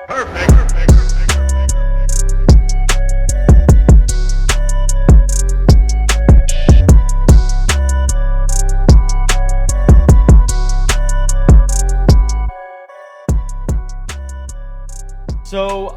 So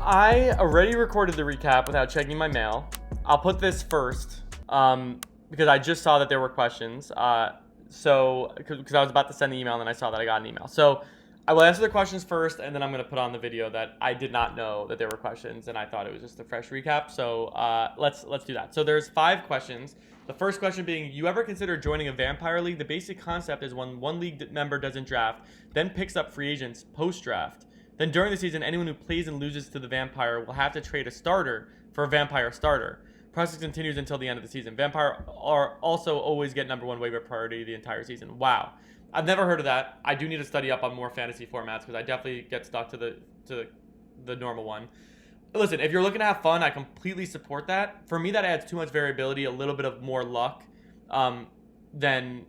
I already recorded the recap without checking my mail. I'll put this first because I just saw that there were questions. Because I was about to send the email and then I saw that I got an email. So I will answer the questions first, and then I'm going to put on the video that I did not know that there were questions, and I thought it was just a fresh recap. So let's do that. So there's 5 questions. The first question being, you ever consider joining a vampire league? The basic concept is when one league member doesn't draft, then picks up free agents post-draft. Then during the season, anyone who plays and loses to the vampire will have to trade a starter for a vampire starter. Process continues until the end of the season. Vampire are also always get number 1 waiver priority the entire season. Wow. I've never heard of that. I do need to study up on more fantasy formats because I definitely get stuck to the normal one. Listen, if you're looking to have fun, I completely support that. For me, that adds too much variability, a little bit of more luck than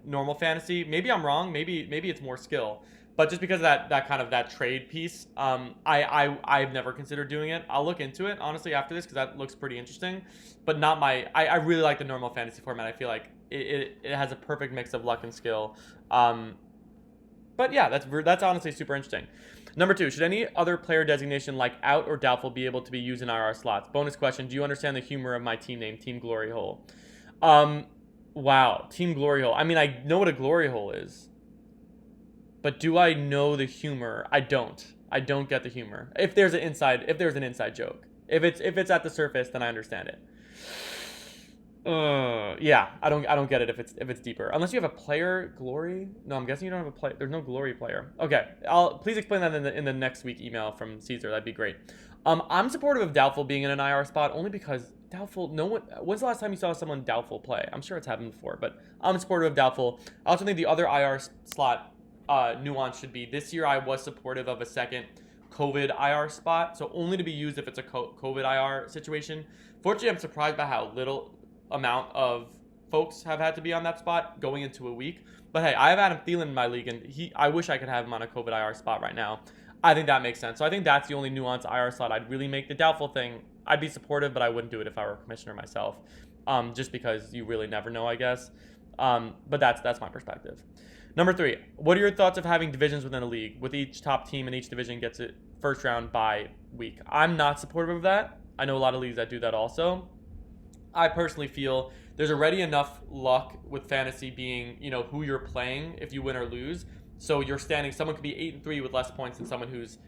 normal fantasy. Maybe I'm wrong. Maybe it's more skill. But just because of that trade piece, I've never considered doing it. I'll look into it, honestly, after this because that looks pretty interesting. But not I really like the normal fantasy format. I feel like it has a perfect mix of luck and skill. But yeah, that's honestly super interesting. Number 2, should any other player designation like out or doubtful be able to be used in IR slots? Bonus question, do you understand the humor of my team name, Team Glory Hole? Wow, Team Glory Hole. I mean, I know what a glory hole is. But do I know the humor? I don't get the humor. If there's an inside joke. If it's at the surface, then I understand it. Yeah, I don't get it if it's deeper. Unless you have a player glory. No, I'm guessing you don't have a play. There's no glory player. Okay, please explain that in the next week email from Caesar. That'd be great. I'm supportive of doubtful being in an IR spot only because doubtful. No one. When's the last time you saw someone doubtful play? I'm sure it's happened before, but I'm supportive of doubtful. I also think the other IR slot nuance should be this year I was supportive of a second COVID IR spot, so only to be used if it's a COVID IR situation. Fortunately, I'm surprised by how little amount of folks have had to be on that spot going into a week. But hey, I have Adam Thielen in my league, and I wish I could have him on a COVID IR spot right now. I think that makes sense. So I think that's the only nuance IR slot I'd really make. The doubtful thing, I'd be supportive, but I wouldn't do it if I were a commissioner myself, just because you really never know, I guess. But that's my perspective. Number 3, what are your thoughts of having divisions within a league, with each top team in each division gets it first round bye week? I'm not supportive of that. I know a lot of leagues that do that also. I personally feel there's already enough luck with fantasy being, who you're playing if you win or lose. So you're standing, someone could be 8-3 with less points than someone who's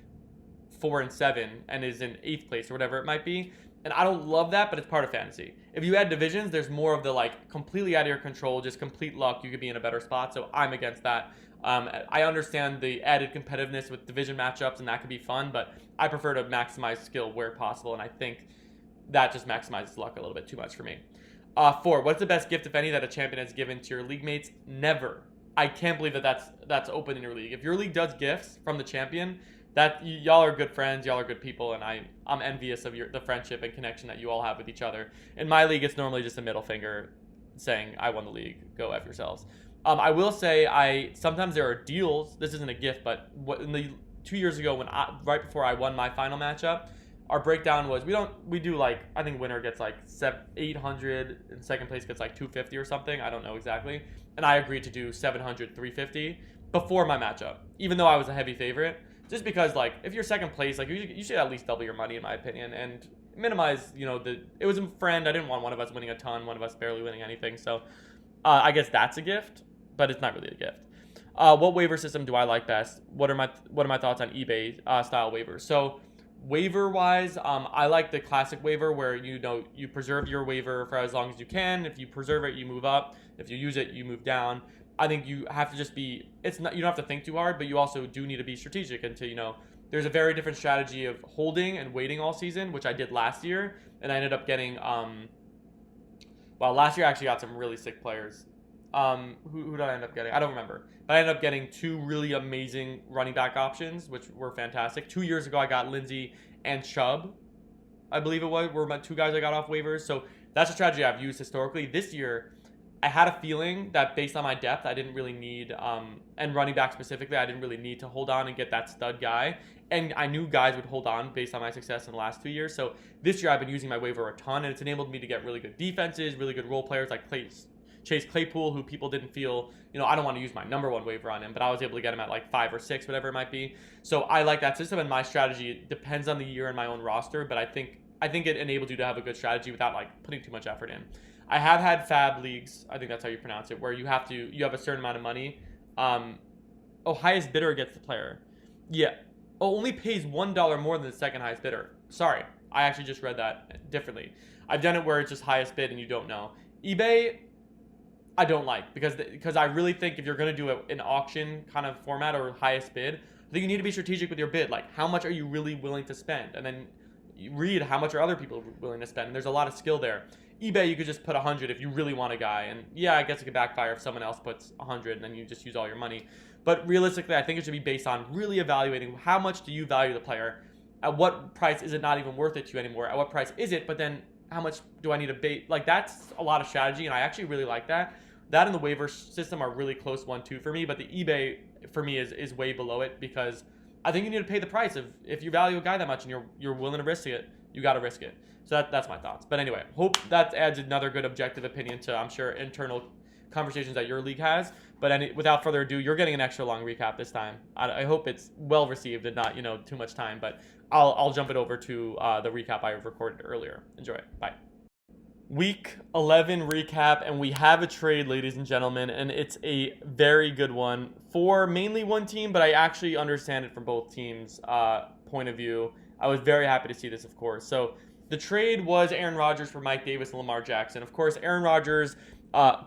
4-7 and is in 8th place or whatever it might be. And I don't love that, but it's part of fantasy. If you add divisions, there's more of the completely out of your control, just complete luck. You could be in a better spot. So I'm against that. I understand the added competitiveness with division matchups, and that could be fun, but I prefer to maximize skill where possible. And I think that just maximizes luck a little bit too much for me. 4, what's the best gift, if any, that a champion has given to your league mates? Never. I can't believe that's open in your league. If your league does gifts from the champion, that y'all are good friends, y'all are good people, and I'm envious of the friendship and connection that you all have with each other. In my league, it's normally just a middle finger saying, I won the league, go F yourselves. I will say sometimes there are deals. This isn't a gift, but in the 2 years ago right before I won my final matchup, our breakdown was we do I think winner gets 800 and second place gets 250 or something. I don't know exactly. And I agreed to do 700, 350 before my matchup, even though I was a heavy favorite. Just because, if you're second place, you should at least double your money, in my opinion, and minimize, it was a friend. I didn't want one of us winning a ton, one of us barely winning anything. So I guess that's a gift, but it's not really a gift. What waiver system do I like best? What are my thoughts on eBay style waivers? So waiver-wise, I like the classic waiver where, you preserve your waiver for as long as you can. If you preserve it, you move up. If you use it, you move down. I think you have to just you don't have to think too hard, but you also do need to be strategic into, there's a very different strategy of holding and waiting all season, which I did last year. And I ended up getting, last year I actually got some really sick players. Who did I end up getting? I don't remember. But I ended up getting 2 really amazing running back options, which were fantastic. 2 years ago, I got Lindsey and Chubb, I believe it were my 2 guys I got off waivers. So that's a strategy I've used historically. This year, I had a feeling that based on my depth, I didn't really need, and running back specifically, I didn't really need to hold on and get that stud guy. And I knew guys would hold on based on my success in the last 2 years. So this year I've been using my waiver a ton, and it's enabled me to get really good defenses, really good role players like Chase Claypool, who people didn't feel, I don't want to use my number one waiver on him, but I was able to get him at like 5 or 6, whatever it might be. So I like that system, and my strategy depends on the year and my own roster, but I think it enables you to have a good strategy without like putting too much effort in. I have had fab leagues, I think that's how you pronounce it, where you have a certain amount of money. Highest bidder gets the player. Yeah. Only pays $1 more than the second highest bidder. Sorry, I actually just read that differently. I've done it where it's just highest bid and you don't know. eBay, I don't like because I really think if you're going to do an auction kind of format or highest bid, I think you need to be strategic with your bid. Like, how much are you really willing to spend? And then you read how much are other people willing to spend. And there's a lot of skill there. eBay, you could just put 100 if you really want a guy. And yeah, I guess it could backfire if someone else puts 100 and then you just use all your money. But realistically, I think it should be based on really evaluating how much do you value the player. At what price is it not even worth it to you anymore? At what price is it? But then how much do I need to bait? Like, that's a lot of strategy, and I actually really like that. That and the waiver system are really close 1-2 for me, but the eBay for me is way below it because I think you need to pay the price. If you value a guy that much and you're willing to risk it, you got to risk it. So that's my thoughts. But anyway, hope that adds another good objective opinion to, I'm sure, internal conversations that your league has. But without further ado, you're getting an extra long recap this time. I hope it's well received and not too much time. But I'll jump it over to the recap I recorded earlier. Enjoy it. Bye. Week 11 recap, and we have a trade, ladies and gentlemen, and it's a very good one for mainly one team, but I actually understand it from both teams' point of view. I was very happy to see this, of course. So the trade was Aaron Rodgers for Mike Davis and Lamar Jackson. Of course, Aaron Rodgers,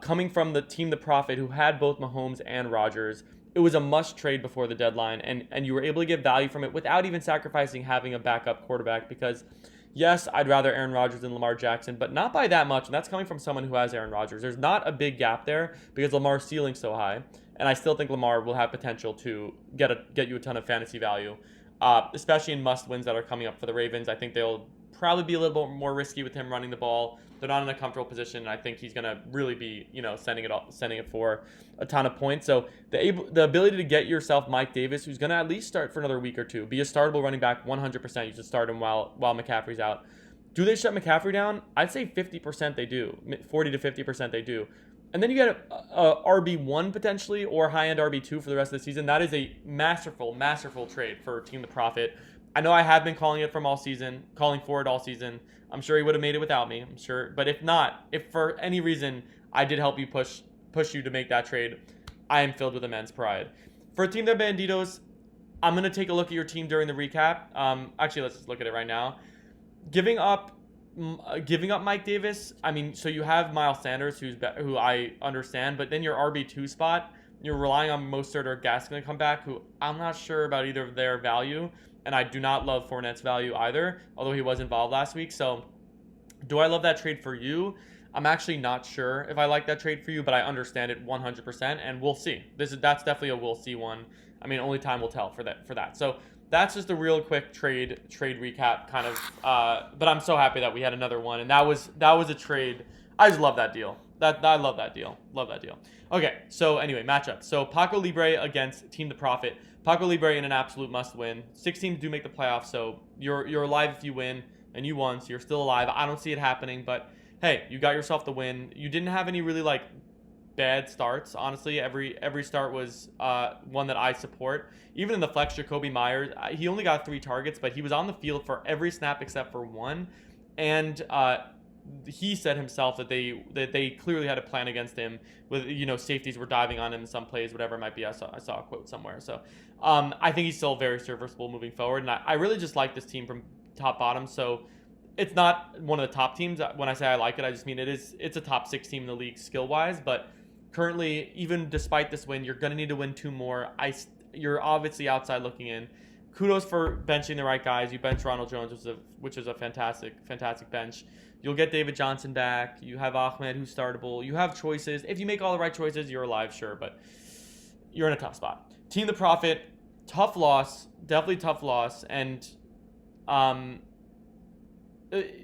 coming from the team The Prophet, who had both Mahomes and Rodgers, it was a must trade before the deadline, and you were able to get value from it without even sacrificing having a backup quarterback because, yes, I'd rather Aaron Rodgers than Lamar Jackson, but not by that much, and that's coming from someone who has Aaron Rodgers. There's not a big gap there because Lamar's ceiling's so high, and I still think Lamar will have potential to get you a ton of fantasy value, especially in must-wins that are coming up for the Ravens. I think they'll probably be a little bit more risky with him running the ball. They're not in a comfortable position, and I think he's going to really be, sending it for a ton of points. So the ability to get yourself Mike Davis, who's going to at least start for another week or two, be a startable running back 100%. You should start him while McCaffrey's out. Do they shut McCaffrey down? I'd say 50% they do, 40 to 50% they do. And then you get a RB1 potentially or high-end RB2 for the rest of the season. That is a masterful trade for Team The Prophet. I know I have been calling for it all season. I'm sure he would have made it without me. I'm sure. But if for any reason I did help you push you to make that trade, I am filled with immense pride. For Team The Banditos, I'm going to take a look at your team during the recap. Actually, let's just look at it right now. Giving up Mike Davis, I mean, so you have Miles Sanders, who I understand, but then your RB2 spot, you're relying on Mostert or Gaskin to come back, who I'm not sure about either of their value. And I do not love Fournette's value either, although he was involved last week. So do I love that trade for you? I'm actually not sure if I like that trade for you, but I understand it 100%, and we'll see. That's definitely a we'll see one. I mean, only time will tell for that. So that's just a real quick trade recap kind of. But I'm so happy that we had another one, and that was a trade. I just love that deal. I love that deal. Love that deal. Okay, so anyway, matchup. So Paco Libre against Team The Prophet. Paco Libre in an absolute must-win. 6 teams do make the playoffs, so you're alive if you win, and you won, so you're still alive. I don't see it happening, but hey, you got yourself the win. You didn't have any really bad starts, honestly. Every start was one that I support. Even in the flex, Jacoby Myers, he only got 3 targets, but he was on the field for every snap except for one, and he said himself that they clearly had a plan against him with, safeties were diving on him in some plays, whatever it might be. I saw a quote somewhere. So I think he's still very serviceable moving forward. And I really just like this team from top bottom. So it's not one of the top teams. When I say I like it, I just mean it's a top 6 team in the league skill wise. But currently, even despite this win, you're going to need to win 2 more. You're obviously outside looking in. Kudos for benching the right guys. You bench Ronald Jones, which is a fantastic bench. You'll get David Johnson back. You have Ahmed, who's startable. You have choices. If you make all the right choices, you're alive, sure, but you're in a tough spot. Team The Prophet, tough loss, definitely tough loss, and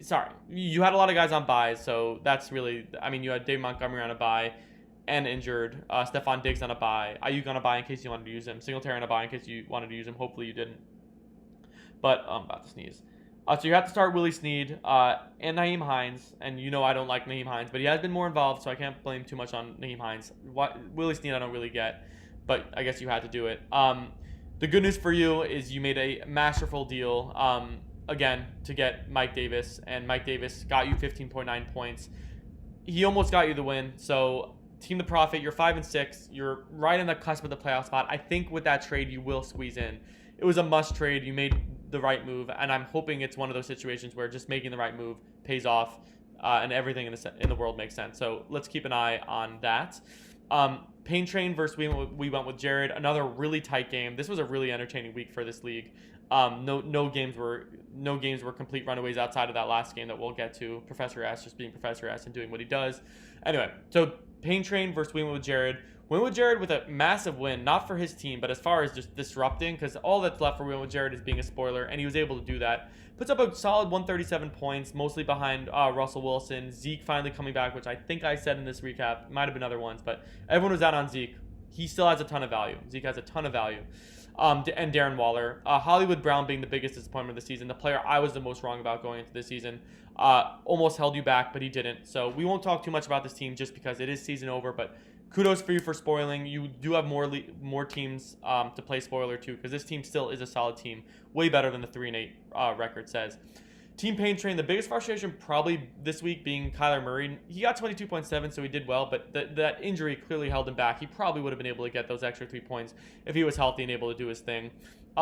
sorry, you had a lot of guys on buys, so that's really. I mean, you had Dave Montgomery on a buy and injured. Stephon Diggs on a buy. Ayuk on a buy in case you wanted to use him. Singletary on a buy in case you wanted to use him. Hopefully you didn't. But I'm about to sneeze. So you have to start Willie Snead and Nyheim Hines. And you know I don't like Nyheim Hines, but he has been more involved, so I can't blame too much on Nyheim Hines. Willie Snead I don't really get, but I guess you had to do it. The good news for you is you made a masterful deal, again, to get Mike Davis. And Mike Davis got you 15.9 points. He almost got you the win, so team the profit. You're 5-6. You're right in the cusp of the playoff spot. I think with that trade, you will squeeze in. It was a must trade. You made the right move, and I'm hoping it's one of those situations where just making the right move pays off, and everything in the world makes sense. So let's keep an eye on that. Pain Train versus we went with Jared. Another really tight game. This was a really entertaining week for this league. No games were complete runaways outside of that last game that we'll get to. Professor S just being Professor S and doing what he does. Anyway, so Pain Train versus we went with Jared. Went with Jared with a massive win, not for his team, but as far as just disrupting, because all that's left for Win with Jared is being a spoiler, and he was able to do that. Puts up a solid 137 points, mostly behind Russell Wilson. Zeke finally coming back, which I think I said in this recap. Might have been other ones, but everyone was out on Zeke. He still has a ton of value. Zeke has a ton of value. And Darren Waller. Hollywood Brown being the biggest disappointment of the season. The player I was the most wrong about going into this season. Almost held you back, but he didn't. So we won't talk too much about this team just because it is season over, but kudos for you for spoiling. You do have more teams to play spoiler to, because this team still is a solid team, way better than the 3-8 record says. Team Pain Train, the biggest frustration probably this week being Kyler Murray. He got 22.7, so he did well, but that injury clearly held him back. He probably would have been able to get those extra 3 points if he was healthy and able to do his thing.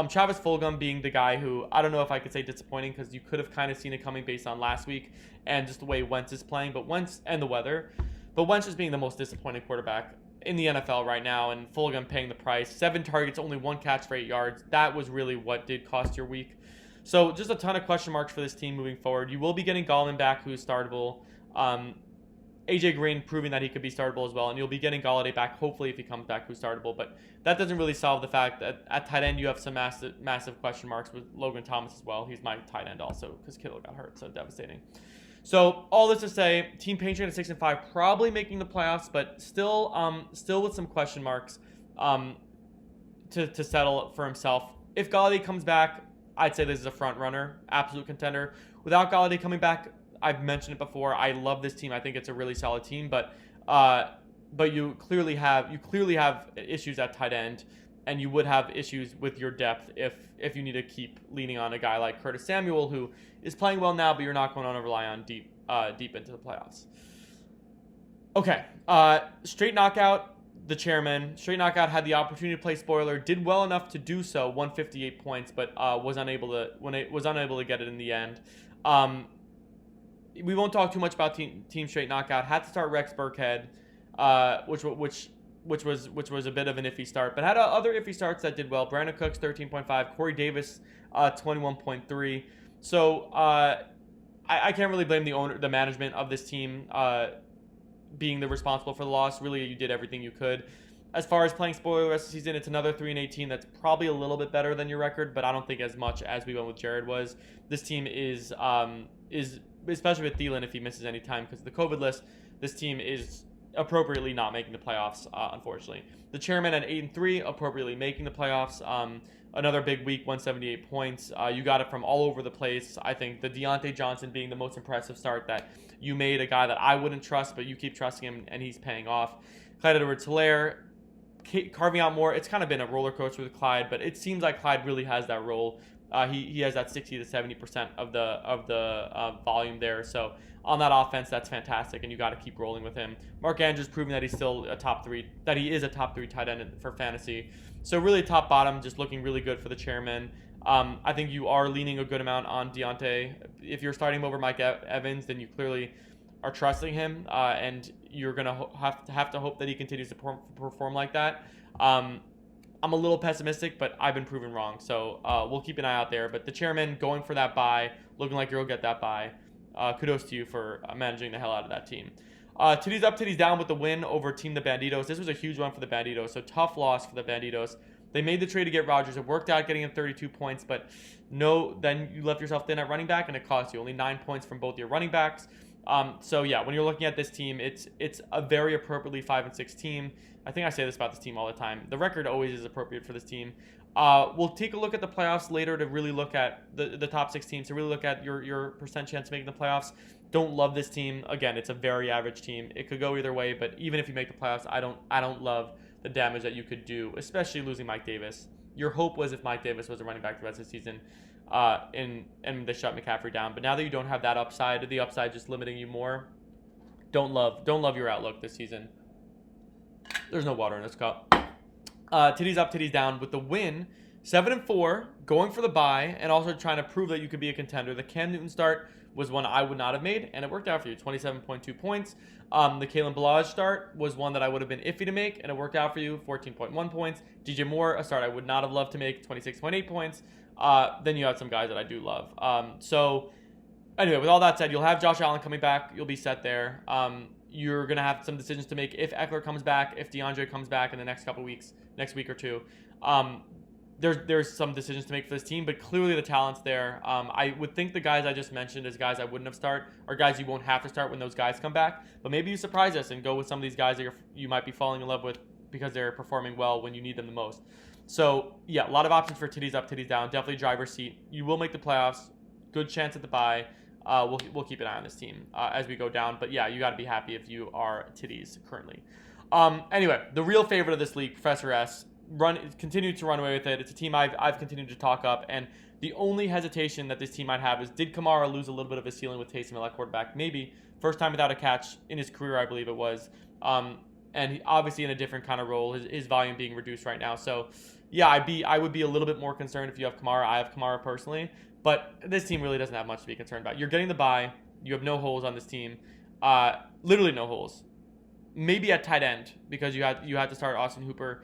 Travis Fulgham being the guy who, I don't know if I could say disappointing, because you could have kind of seen it coming based on last week and just the way Wentz is playing, but Wentz and the weather. But Wentz is being the most disappointing quarterback in the NFL right now, and Fulgham paying the price. 7 targets, only 1 catch for 8 yards. That was really what did cost your week. So just a ton of question marks for this team moving forward. You will be getting Gallman back, who's startable. AJ Green proving that he could be startable as well, and you'll be getting Golladay back, hopefully, if he comes back, who's startable. But that doesn't really solve the fact that at tight end you have some massive question marks with Logan Thomas as well. He's my tight end also, because Kittle got hurt, so devastating. So all this to say, Team Pain Train at 6-5, probably making the playoffs, but still with some question marks to settle for himself. If Golladay comes back, I'd say this is a front runner, absolute contender. Without Golladay coming back, I've mentioned it before, I love this team. I think it's a really solid team, but you clearly have issues at tight end, and you would have issues with your depth if you need to keep leaning on a guy like Curtis Samuel, who is playing well now, but you're not going to rely on deep into the playoffs. Okay, straight knockout. The chairman, straight knockout, had the opportunity to play spoiler, did well enough to do so, 158 points, but was unable to get it in the end. We won't talk too much about team straight knockout. Had to start Rex Burkhead, which was a bit of an iffy start, but had other iffy starts that did well. Brandon Cooks 13.5, Corey Davis 21.3. So I can't really blame the management of this team being the responsible for the loss. Really, you did everything you could. As far as playing spoiler the rest of the season, it's another 3-8 team that's probably a little bit better than your record, but I don't think as much as we went with Jared was. This team is especially with Thielen if he misses any time because of the COVID list, this team is appropriately not making the playoffs, unfortunately. The chairman at 8-3, appropriately making the playoffs. Another big week, 178 points. You got it from all over the place. I think the Deontay Johnson being the most impressive start that you made, a guy that I wouldn't trust, but you keep trusting him, and he's paying off. Clyde Edwards-Helaire carving out more. It's kind of been a roller coaster with Clyde, but it seems like Clyde really has that role. He has that 60 to 70% of the volume there. So on that offense, that's fantastic, and you got to keep rolling with him. Mark Andrews proving that he's still that he is a top 3 tight end for fantasy. So really top bottom, just looking really good for the chairman. I think you are leaning a good amount on Deontay. If you're starting him over Mike Evans, then you clearly are trusting him, and you're gonna have to hope that he continues to perform like that. I'm a little pessimistic, but I've been proven wrong, so we'll keep an eye out there. But the chairman going for that bye, looking like you'll get that bye. Kudos to you for managing the hell out of that team. Titties up, titties down with the win over Team the Banditos. This was a huge one for the Banditos, so tough loss for the Banditos. They made the trade to get Rodgers. It worked out getting him 32 points, but no, then you left yourself thin at running back, and it cost you only 9 points from both your running backs. So yeah, when you're looking at this team, it's a very appropriately 5-6 team. I think I say this about this team all the time. The record always is appropriate for this team. We'll take a look at the playoffs later to really look at the top 6 teams, to really look at your percent chance of making the playoffs. Don't love this team. Again, it's a very average team. It could go either way, but even if you make the playoffs, I don't love the damage that you could do, especially losing Mike Davis. Your hope was if Mike Davis was a running back the rest of the season, and they shut McCaffrey down. But now that you don't have that upside, the upside just limiting you more, don't love your outlook this season. There's no water in this cup. Titties up, titties down with the win. 7-4, going for the bye, and also trying to prove that you could be a contender. The Cam Newton start was one I would not have made, and it worked out for you. 27.2 points. The Kalen Ballage start was one that I would have been iffy to make, and it worked out for you. 14.1 points. DJ Moore, a start I would not have loved to make. 26.8 points. Then you have some guys that I do love. So anyway, with all that said, you'll have Josh Allen coming back. You'll be set there. You're going to have some decisions to make if Eckler comes back, if DeAndre comes back in the next couple weeks, next week or two. There's some decisions to make for this team, but clearly the talent's there. I would think the guys I just mentioned as guys I wouldn't have start are guys you won't have to start when those guys come back. But maybe you surprise us and go with some of these guys that you might be falling in love with because they're performing well when you need them the most. So yeah, a lot of options for titties up, titties down. Definitely driver's seat. You will make the playoffs. Good chance at the bye. We'll keep an eye on this team as we go down. But yeah, you got to be happy if you are titties currently. Anyway, the real favorite of this league, Professor S, continued to run away with it. It's a team I've continued to talk up, and the only hesitation that this team might have is, did Kamara lose a little bit of his ceiling with Taysom Hill at quarterback? Maybe. First time without a catch in his career, I believe it was. And he, obviously in a different kind of role, his volume being reduced right now. So yeah, I would be a little bit more concerned if you have Kamara. I have Kamara personally, but this team really doesn't have much to be concerned about. You're getting the bye. You have no holes on this team. Literally no holes. Maybe at tight end because you had to start Austin Hooper.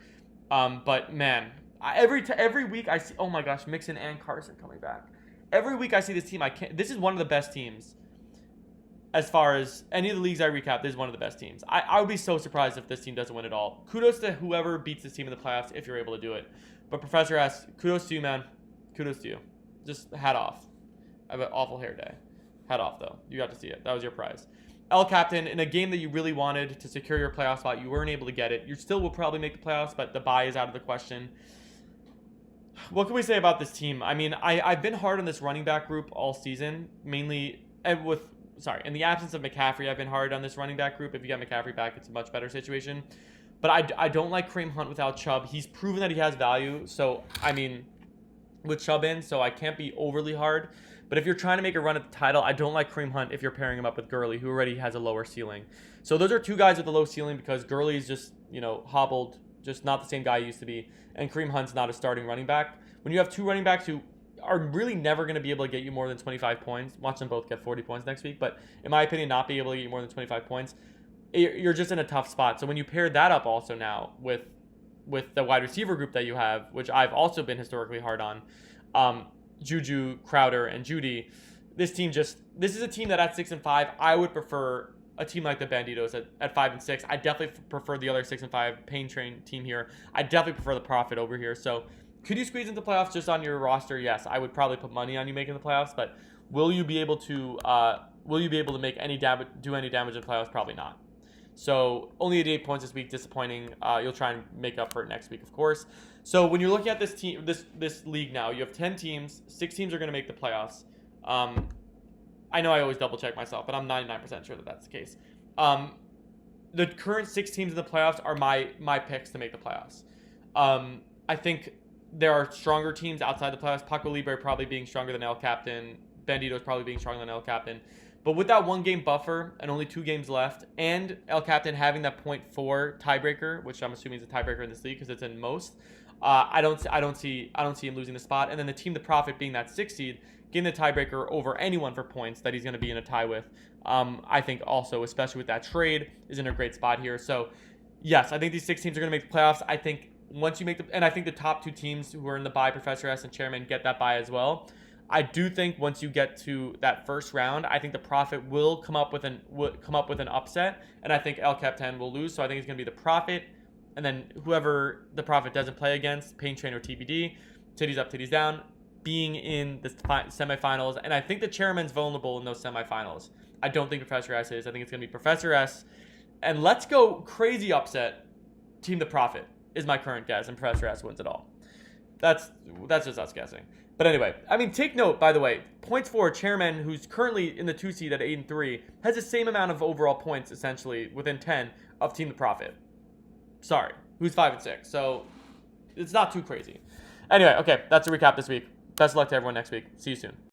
But man, every week I see, oh my gosh, Mixon and Carson coming back. Every week I see this team. This is one of the best teams. As far as any of the leagues I recap, this is one of the best teams. I would be so surprised if this team doesn't win it all. Kudos to whoever beats this team in the playoffs if you're able to do it. But Professor S, kudos to you, man. Kudos to you. Just hat off. I have an awful hair day. Hat off, though. You got to see it. That was your prize. El Captain, in a game that you really wanted to secure your playoff spot, you weren't able to get it. You still will probably make the playoffs, but the bye is out of the question. What can we say about this team? I mean, I've been hard on this running back group all season, mainly in the absence of McCaffrey, I've been hard on this running back group. If you get McCaffrey back, it's a much better situation. But I don't like Kareem Hunt without Chubb. He's proven that he has value. So, I mean, with Chubb in, so I can't be overly hard. But if you're trying to make a run at the title, I don't like Kareem Hunt if you're pairing him up with Gurley, who already has a lower ceiling. So those are two guys with a low ceiling because Gurley's just, hobbled, just not the same guy he used to be. And Kareem Hunt's not a starting running back. When you have two running backs who are really never going to be able to get you more than 25 points. Watch them both get 40 points next week. But in my opinion, not be able to get you more than 25 points, you're just in a tough spot. So when you pair that up also now with the wide receiver group that you have, which I've also been historically hard on, Juju, Crowder, and Judy, this is a team that at 6-5, I would prefer a team like the Banditos at 5-6. I definitely prefer the other 6-5 Pain Train team here. I definitely prefer the Profit over here. So could you squeeze into playoffs just on your roster? Yes, I would probably put money on you making the playoffs, but will you be able to make any damage, do any damage in playoffs? Probably not. So only 88 points this week, disappointing. You'll try and make up for it next week, of course. So when you're looking at this team, this league now, you have 10 teams. 6 teams are going to make the playoffs. I know I always double check myself, but I'm 99% sure that that's the case. The current 6 teams in the playoffs are my picks to make the playoffs. I think there are stronger teams outside the playoffs. Paco Libre probably being stronger than El Captain. Bandito's probably being stronger than El Captain. But with that 1-game buffer and only 2 games left, and El Captain having that 0.4 tiebreaker, which I'm assuming is a tiebreaker in this league because it's in most, I don't see him losing the spot. And then the team, the Profit, being that 6th seed, getting the tiebreaker over anyone for points that he's going to be in a tie with. I think also, especially with that trade, is in a great spot here. So yes, I think these 6 teams are going to make the playoffs. I think once you make and I think the top 2 teams who are in the bye, Professor S and Chairman, get that bye as well. I do think once you get to that first round, I think the Profit will come up with an upset, and I think El Captain will lose. So I think it's going to be the Profit, and then whoever the Prophet doesn't play against, Pain Train or TBD, titties up, titties down, being in the semifinals. And I think the chairman's vulnerable in those semifinals. I don't think Professor S is. I think it's going to be Professor S. And let's go crazy upset. Team the Prophet is my current guess, and Professor S wins it all. That's just us guessing. But anyway, I mean, take note, by the way, points for chairman, who's currently in the 2 seed at 8-3, has the same amount of overall points, essentially, within 10 of Team the Prophet. Sorry, who's 5-6. So it's not too crazy. Anyway, okay, that's a recap this week. Best of luck to everyone next week. See you soon.